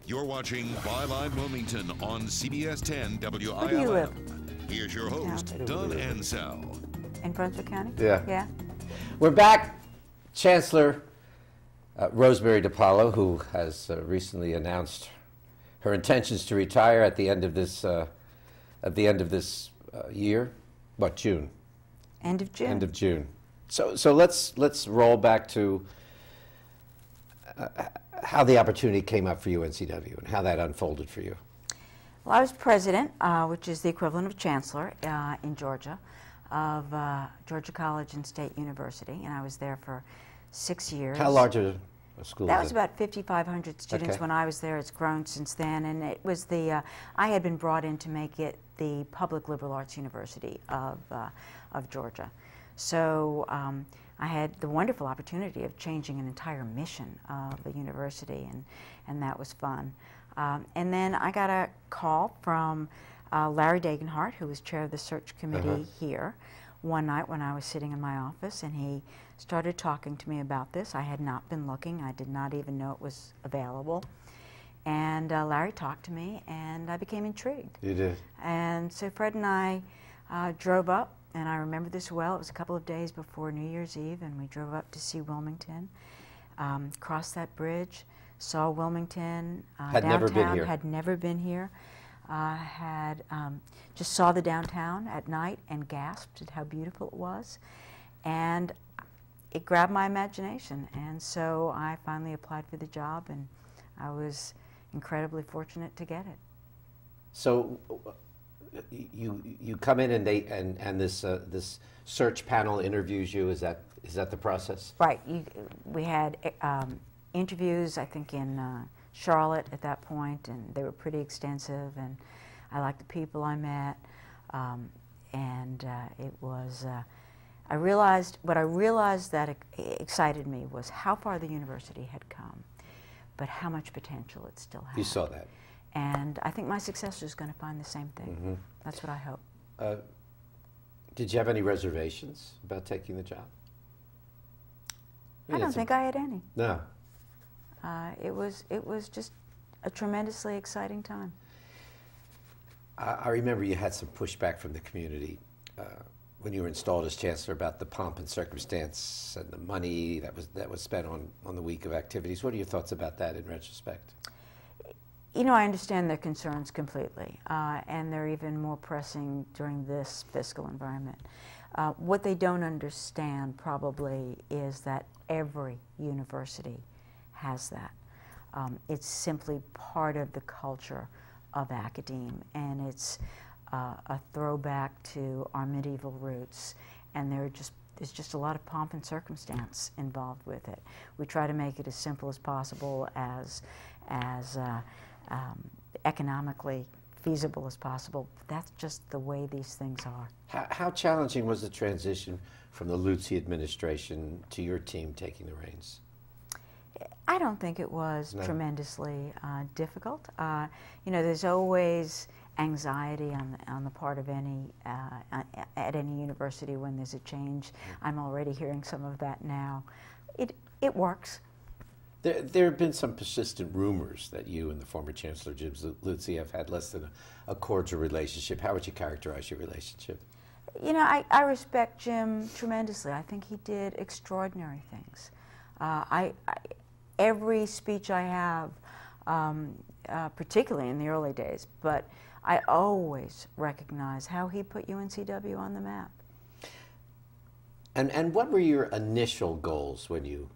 You're watching Byline Wilmington on CBS 10 WILM. Where do you live? Here's your host, Don Ansell. In Brunswick County? Yeah. Yeah. We're back. Chancellor Rosemary DePaolo, who has recently announced her intentions to retire at the end of this year. What, June? End of June. End of June. So let's roll back to how the opportunity came up for UNCW and how that unfolded for you. Well, I was president, which is the equivalent of chancellor in Georgia, of Georgia College and State University, and I was there for 6 years. How large a school That was was it? about 5,500 students Okay. when I was there. It's grown since then, and it was the I had been brought in to make it the public liberal arts university of Georgia. So I had the wonderful opportunity of changing an entire mission of the university, and that was fun. And then I got a call from Larry Dagenhart, who was chair of the search committee here, one night when I was sitting in my office, and he started talking to me about this. I had not been looking. I did not even know it was available. And Larry talked to me, and I became intrigued. You did. And so Fred and I drove up, and I remember this well. It was a couple of days before New Year's Eve, and we drove up to see Wilmington, crossed that bridge, saw Wilmington Had downtown. never been here. Had never been here. Just saw the downtown at night and gasped at how beautiful it was. And it grabbed my imagination. And so I finally applied for the job, and I was incredibly fortunate to get it. So you come in and this search panel interviews you. Is that the process? Right. We had interviews, I think, in Charlotte at that point, and they were pretty extensive. And I liked the people I met, and it was. What I realized that excited me was how far the university had come, but how much potential it still had. You saw that. And I think my successor is going to find the same thing. That's what I hope. Did you have any reservations about taking the job? I don't think I had any. No. It was just a tremendously exciting time. I remember you had some pushback from the community when you were installed as chancellor about the pomp and circumstance and the money that was spent on the week of activities. What are your thoughts about that in retrospect? You know, I understand their concerns completely, and they're even more pressing during this fiscal environment. What they don't understand probably is that every university has that. It's simply part of the culture of academe, and it's a throwback to our medieval roots, and there's just a lot of pomp and circumstance involved with it. We try to make it as simple as possible, as economically feasible as possible. That's just the way these things are. How challenging was the transition from the Lutzy administration to your team taking the reins? I don't think it was tremendously difficult. You know, there's always anxiety on the part of at any university when there's a change. I'm already hearing some of that now. It works. There have been some persistent rumors that you and the former Chancellor Jim Lutzy have had less than a cordial relationship. How would you characterize your relationship? You know, I respect Jim tremendously. I think he did extraordinary things. Every speech I have, particularly in the early days, but I always recognize how he put UNCW on the map. And what were your initial goals when you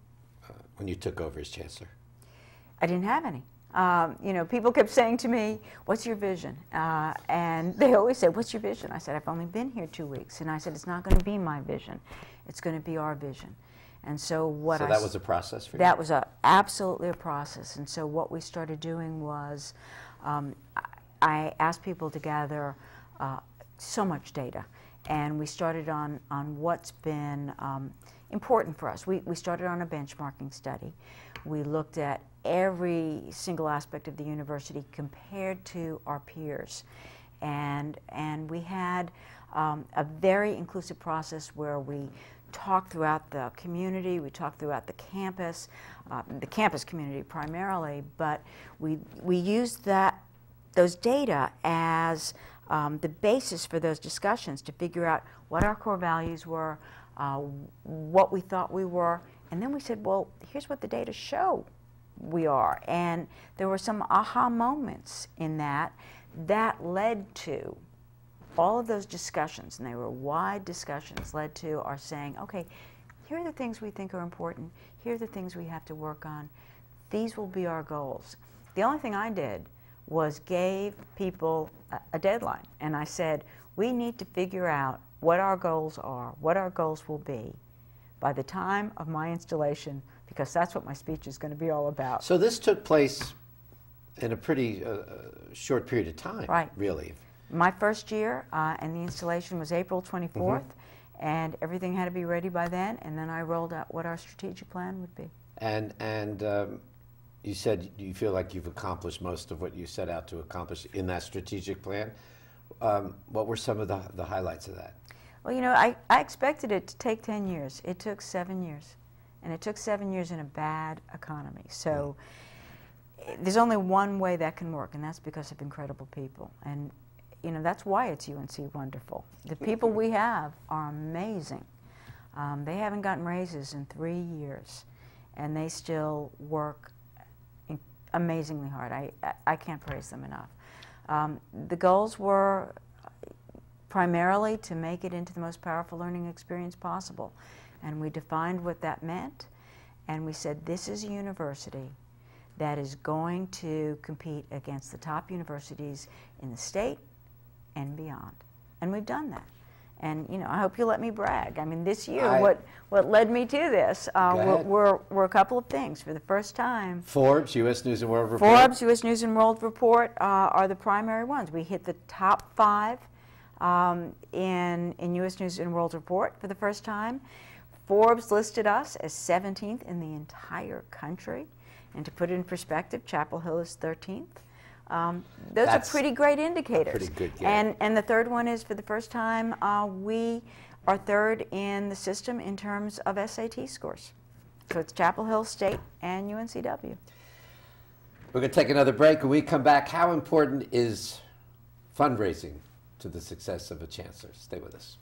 took over as chancellor? I didn't have any. You know, people kept saying to me, "What's your vision?" And they always said, "What's your vision?" I said, "I've only been here 2 weeks," and I said, "It's not going to be my vision. It's going to be our vision." And so So that was a process for you? That was absolutely a process. And so what we started doing was, I asked people to gather so much data, and we started on what's been important for us. We started on a benchmarking study. We looked at every single aspect of the university compared to our peers, and we had a very inclusive process where we talked throughout the community, we talked throughout the campus community primarily, but we used those data as the basis for those discussions to figure out what our core values were, what we thought we were, and then we said, well, here's what the data show we are. And there were some aha moments in that led to all of those discussions, and they were wide discussions, led to our saying, okay, here are the things we think are important, here are the things we have to work on, these will be our goals. The only thing I did was gave people a deadline, and I said, we need to figure out what our goals are, what our goals will be by the time of my installation, because that's what my speech is going to be all about. So this took place in a pretty short period of time, right? Really. My first year, and the installation was April 24th, and everything had to be ready by then, and then I rolled out what our strategic plan would be. And you said you feel like you've accomplished most of what you set out to accomplish in that strategic plan. What were some of the highlights of that? Well, you know, I expected it to take 10 years. It took 7 years, and it took 7 years in a bad economy. So there's only one way that can work, and that's because of incredible people. And you know, that's why it's UNC Wonderful. The people we have are amazing. They haven't gotten raises in 3 years, and they still work amazingly hard. I can't praise them enough. The goals were primarily to make it into the most powerful learning experience possible, and we defined what that meant, and we said this is a university that is going to compete against the top universities in the state and beyond, and we've done that. And you know, I hope you'll let me brag. I mean, this year, what led me to this were a couple of things. For the first time, Forbes, U.S. News and World Report. Forbes, U.S. News and World Report are the primary ones. We hit the top 5 in U.S. News and World Report for the first time. Forbes listed us as 17th in the entire country, and to put it in perspective, Chapel Hill is 13th. Those are pretty great indicators. Pretty good game. And the third one is, for the first time, we are third in the system in terms of SAT scores. So it's Chapel Hill, State, and UNCW. We're going to take another break. When we come back, how important is fundraising to the success of a chancellor? Stay with us.